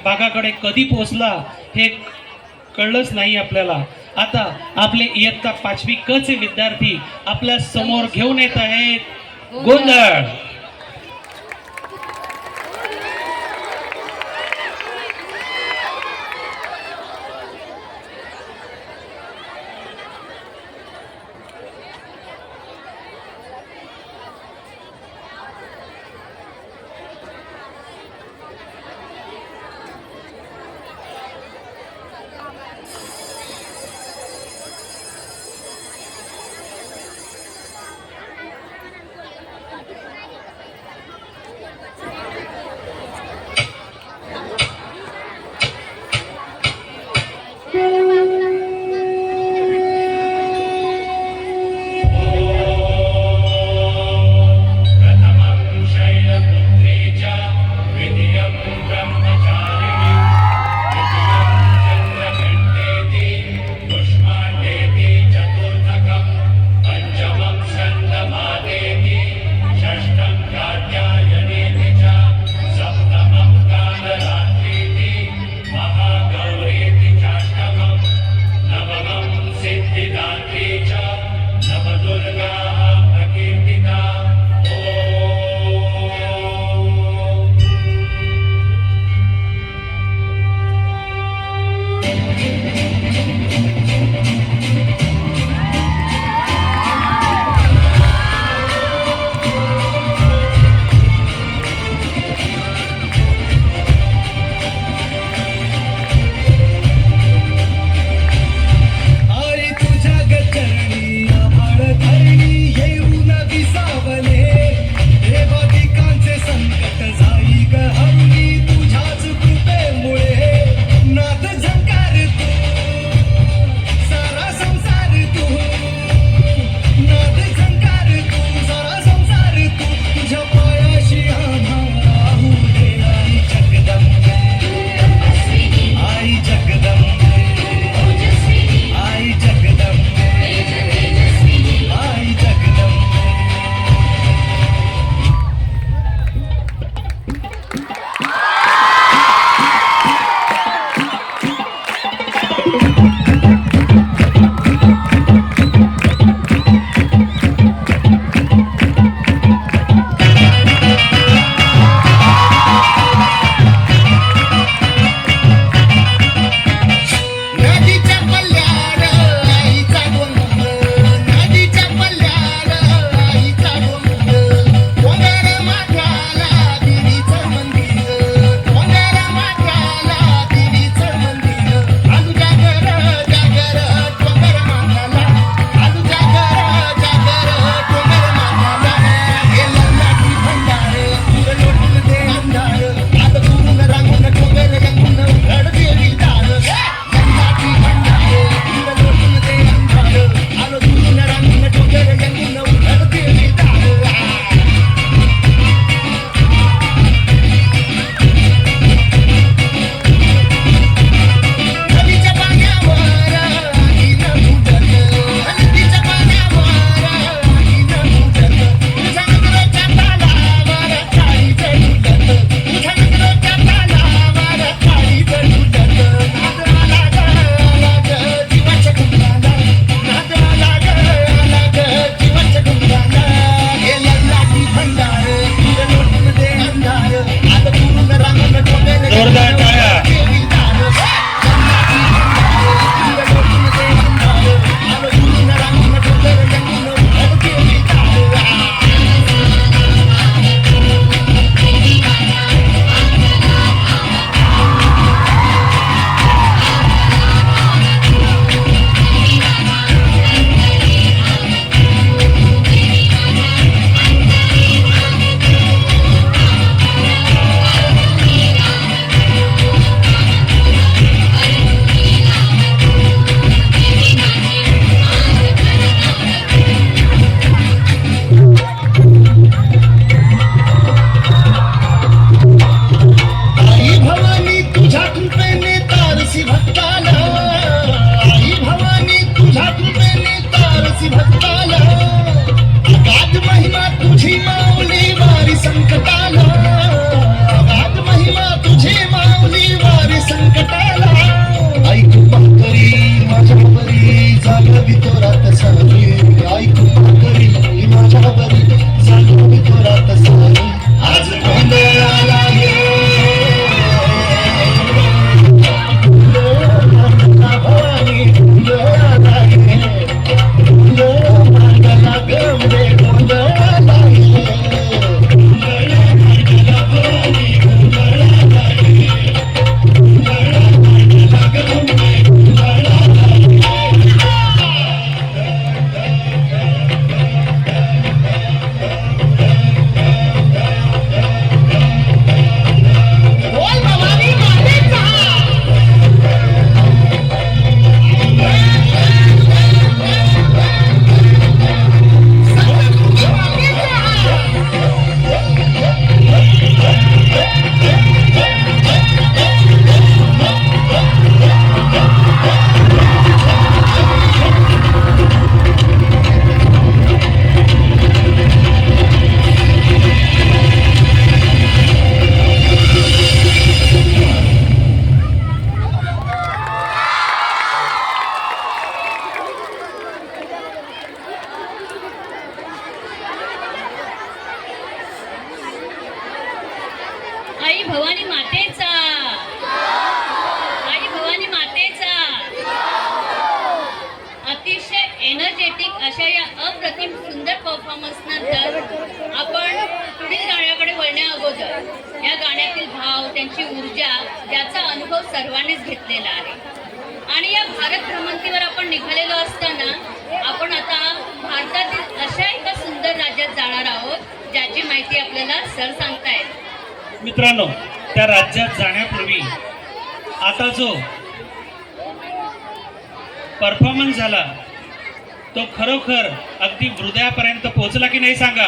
भागाकडे कधी पोहोचला हे कळलंच नाही आपल्याला। आता आपले इयत्ता 5वी क चे विद्यार्थी आपल्या समोर घेऊन येत आहेत गोंधळ। परफॉर्मन्स नंतर आपण पुढील गाण्याकडे वळण्या अगोदर या गाण्यातील भाव, त्यांची ऊर्जा याचा अनुभव सर्वांनीच घेतलेला आहे। आणि या भारत भ्रमंतीवर आपण निघालेलो असताना आपण आता भारतातील अशा एका सुंदर राज्यात जाणार आहोत ज्याची माहिती आपल्याला सर सांगतायत। मित्रांनो, त्या राज्यात जाण्यापूर्वी आता जो परफॉर्मन्स झाला तो खरोखर अगदी हृदयापर्यंत पोहोचला की नाही सांगा?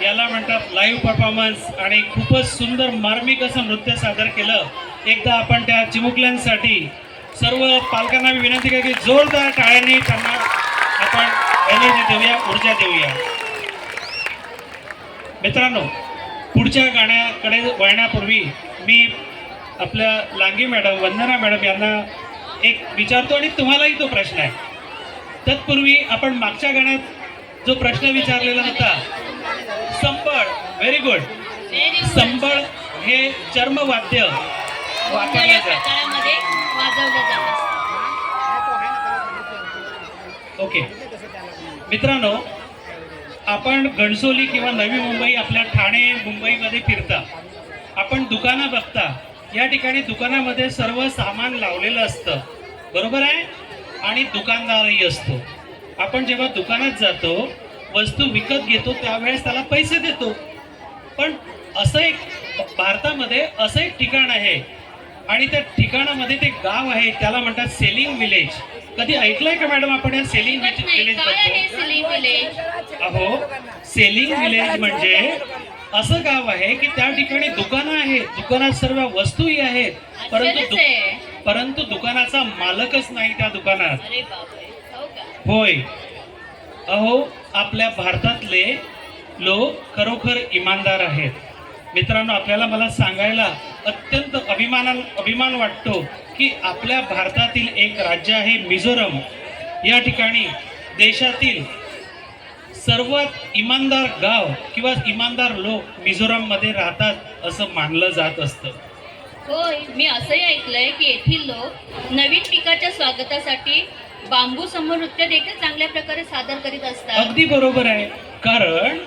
याला म्हणतात लाईव्ह परफॉर्मन्स आणि खूपच सुंदर मार्मिक असं नृत्य सादर केलं। एकदा आपण त्या चिमुकल्यांसाठी सर्व पालकांना मी विनंती केली की जोरदार टाळ्यांनी त्यांना आपण एनर्जी देऊया, ऊर्जा देऊया। मित्रांनो, पुढच्या गाण्याकडे वळण्यापूर्वी मी आपल्या लांगे मॅडम, वंदना मॅडम यांना एक विचारतो आणि तुम्हालाही तो प्रश्न आहे। तत्पूर्वी आपण मागच्या गाण्यात जो प्रश्न विचारलेला होता, संबळ, व्हेरी गुड, संबळ हे चर्मवाद्य वापरले प्रकारामध्ये वाजवलं जातं। ओके मित्रांनो, आपण घणसोली किंवा नवी मुंबई, आपल्या ठाणे मुंबईमध्ये फिरता, आपण दुकानं बघता, या ठिकाणी दुकानामध्ये सर्व सामान लावलेलं असतं, बरोबर आहे, आणि दुकानदारही असतो। आपण जेव्हा दुकानात जातो, वस्तू विकत घेतो, त्यावेळेस त्याला पैसे देतो। पण असं एक भारतामध्ये असं एक ठिकाण आहे आणि त्या ठिकाणामध्ये ते गाव आहे, त्याला म्हणतात सेलिंग विलेज। कधी ऐकलंय का मॅडम आपण या सेलिंग विलेज बद्दल? अहो, सेलिंग विलेज म्हणजे असं गाव आहे की त्या ठिकाणी दुकानं आहेत, दुकानात सर्व वस्तूही आहेत, परंतु दुकानाचा मालकच नाही त्या दुकानात। होय, अहो, आपल्या भारतातले लोक खरोखर इमानदार आहेत। मित्रांनो, आपल्याला मला सांगायला अत्यंत अभिमान वाटतो की आपल्या भारतातील एक राज्य आहे मिझोरम, या ठिकाणी देशातील सर्वात इमानदार गाव किंवा इमानदार लोक मिझोरममध्ये राहतात असं मानलं जात असतं। होय, मी असंही ऐकलंय की येथील लोक नवीन पिकाच्या स्वागतासाठी बांबू समोर नृत्य देखील चांगल्या प्रकारे सादर करीत असतात। अगदी बरोबर आहे, कारण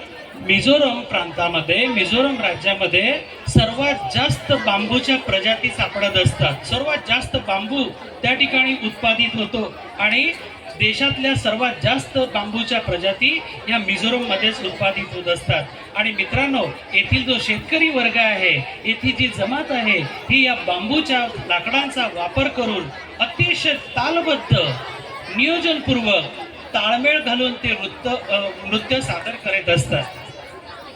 मिझोरम प्रांतामध्ये, मिझोरम राज्यामध्ये सर्वात जास्त बांबूच्या प्रजाती सापडत असतात। सर्वात जास्त बांबू त्या ठिकाणी उत्पादित होतो आणि देशातल्या सर्वात जास्त बांबूच्या प्रजाती या मिझोरममध्येच उत्पादित होत असतात। आणि मित्रांनो, येथील जो शेतकरी वर्ग आहे, येथील जी जमात आहे, ही या बांबूच्या लाकडांचा वापर करून अतिशय तालबद्ध, नियोजनपूर्वक, ताळमेळ घालून ते नृत्य सादर करत असतात।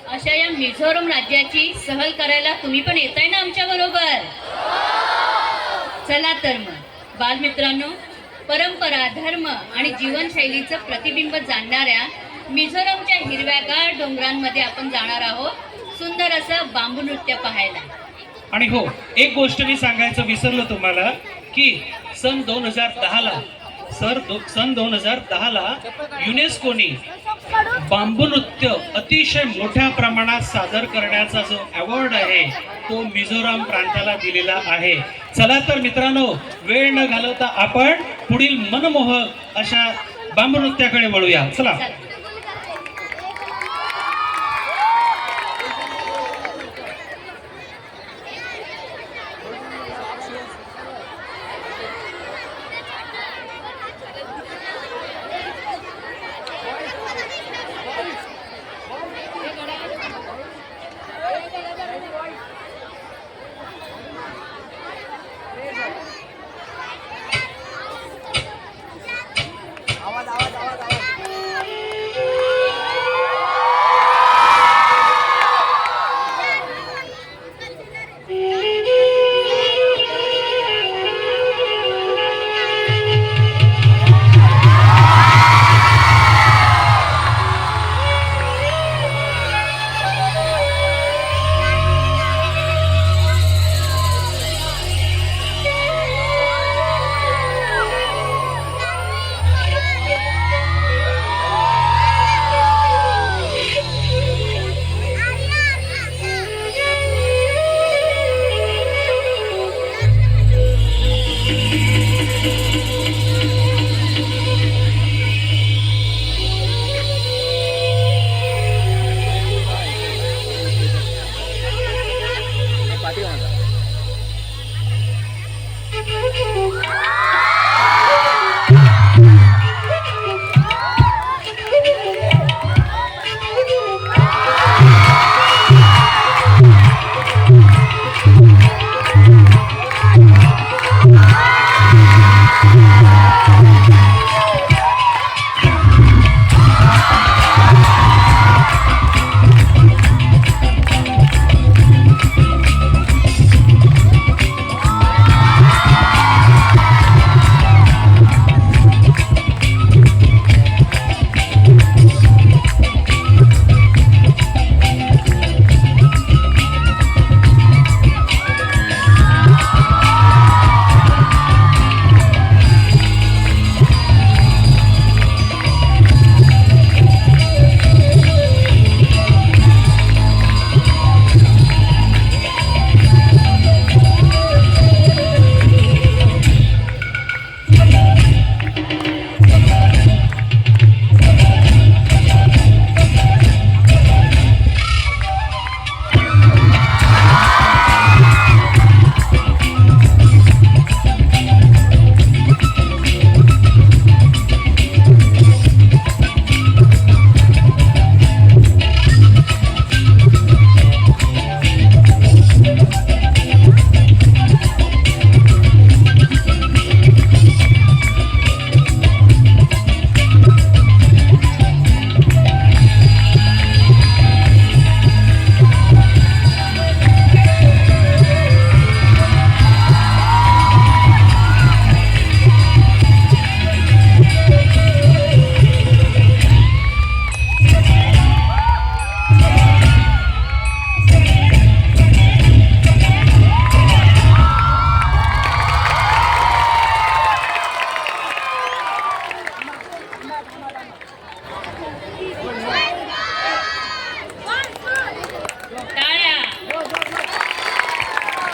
अशा या मिझोरम राज्याची सहल करायला तुम्ही पण येताय ना आमच्या बरोबर? चला तर मग बालमित्रांनो, परंपरा, धर्म आणि जीवनशैलीचं प्रतिबिंब जाणणाऱ्या मिझोरमच्या हिरव्यागार डोंगरांमध्ये आपण जाणार आहोत सुंदर असं बांबू नृत्य पाहायला। आणि हो, एक गोष्ट मी सांगायचं विसरलो तुम्हाला की सन 2010 ला युनेस्कोनी बांबू नृत्य अतिशय मोठ्या प्रमाणात सादर करण्याचा जो अवॉर्ड आहे तो मिझोरम प्रांताला दिलेला आहे। चला तर मित्रांनो, वेळ न घालवता आपण पुढील मनमोहक अशा बांबू नृत्याकडे वळूया। चला।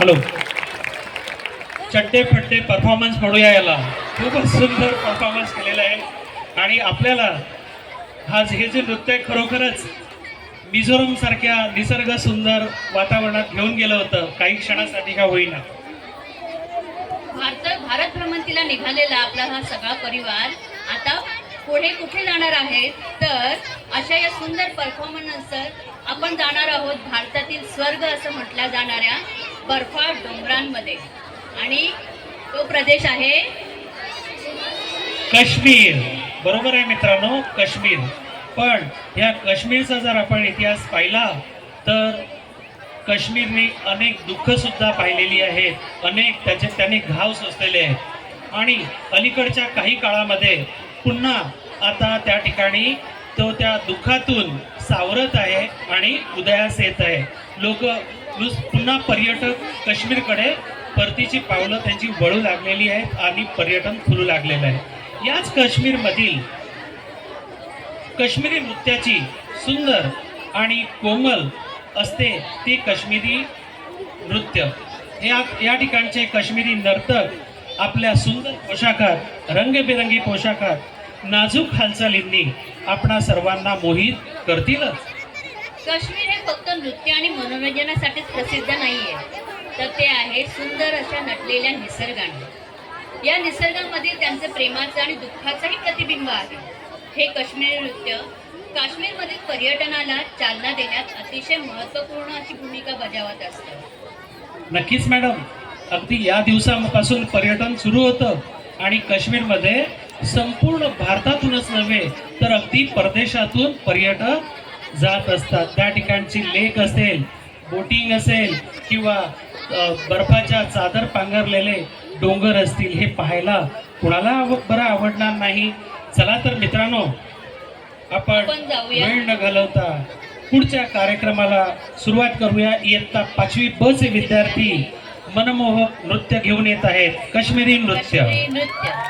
हॅलो, चड्डे फड्डे परफॉर्मन्स म्हणूया याला. खूपच सुंदर परफॉर्मन्स केलेला आहे आणि आपल्याला आज हे जे नृत्य आहे खरोखरच मिझोरम सारख्या निसर्ग सुंदर वातावरणात घेऊन गेलं होतं, काही क्षणासाठी का होईना. भारत भ्रमंतीला निघालेला आपला हा सगळा परिवार आता पुढे कुठे जाणार आहे, तर अशा या सुंदर परफॉर्मन्स आपण जाणार आहोत भारतातील स्वर्ग असं म्हटल्या जाणाऱ्या बर्फाळ डोंगरांमध्ये. आणि तो प्रदेश आहे काश्मीर. बरोबर आहे मित्रांनो, काश्मीर. पण या काश्मीरचा जर आपण इतिहास पाहिला तर काश्मीरने अनेक दुःख सुद्धा पाहिलेली आहेत, अनेक त्याने घाव सोसलेले आहेत आणि अलीकडच्या काही काळामध्ये पुन्हा आता त्या ठिकाणी तो त्या दुःखातून सावरत आहे आणि उदयास येत आहे. लोक पुन्हा पर्यटक काश्मीरकडे परतीची पावलं त्यांची वळू लागलेली आहेत आणि पर्यटन फुलू लागलेलं आहे. याच काश्मीरमधील काश्मीरी नृत्याची सुंदर आणि कोमल असते ती काश्मीरी नृत्य. या ठिकाणचे काश्मीरी नर्तक आपल्या सुंदर पोशाखात, रंगबिरंगी पोशाखात, नाजूक हालचालींनी आपणा सर्वांना मोहित करतीलच. काश्मीर हे फक्त नृत्य आणि मनोरंजनासाठीच प्रसिद्ध नाहीये, तर ते आहे सुंदर अशा नटलेल्या निसर्गाने. या निसर्गामध्ये त्यांचं प्रेमाचं आणि दुःखाचंही प्रतिबिंब आहे. हे काश्मीरी नृत्य काश्मीरमधील पर्यटनाला चालना देण्यात अतिशय महत्त्वपूर्ण अशी भूमिका बजावत असतं. नक्कीच मॅडम, अगदी या दिवसापासून पर्यटन सुरू होतं आणि काश्मीरमध्ये संपूर्ण भारतातूनच नव्हे तर अगदी परदेशातून पर्यटक जात असतात. त्या ठिकाणची लेक असेल, बोटिंग असेल किंवा बर्फाच्या चादर पांघरलेले डोंगर असतील, हे पाहायला कुणाला बरं आवडणार नाही. चला तर मित्रांनो, आपण जाऊया. वेळ न घालवता पुढच्या कार्यक्रमाला सुरुवात करूया. इयत्ता 5वी ब चे विद्यार्थी मनमोहक नृत्य घेऊन येत आहेत, काश्मीरी नृत्य. काश्मीरी नृत्य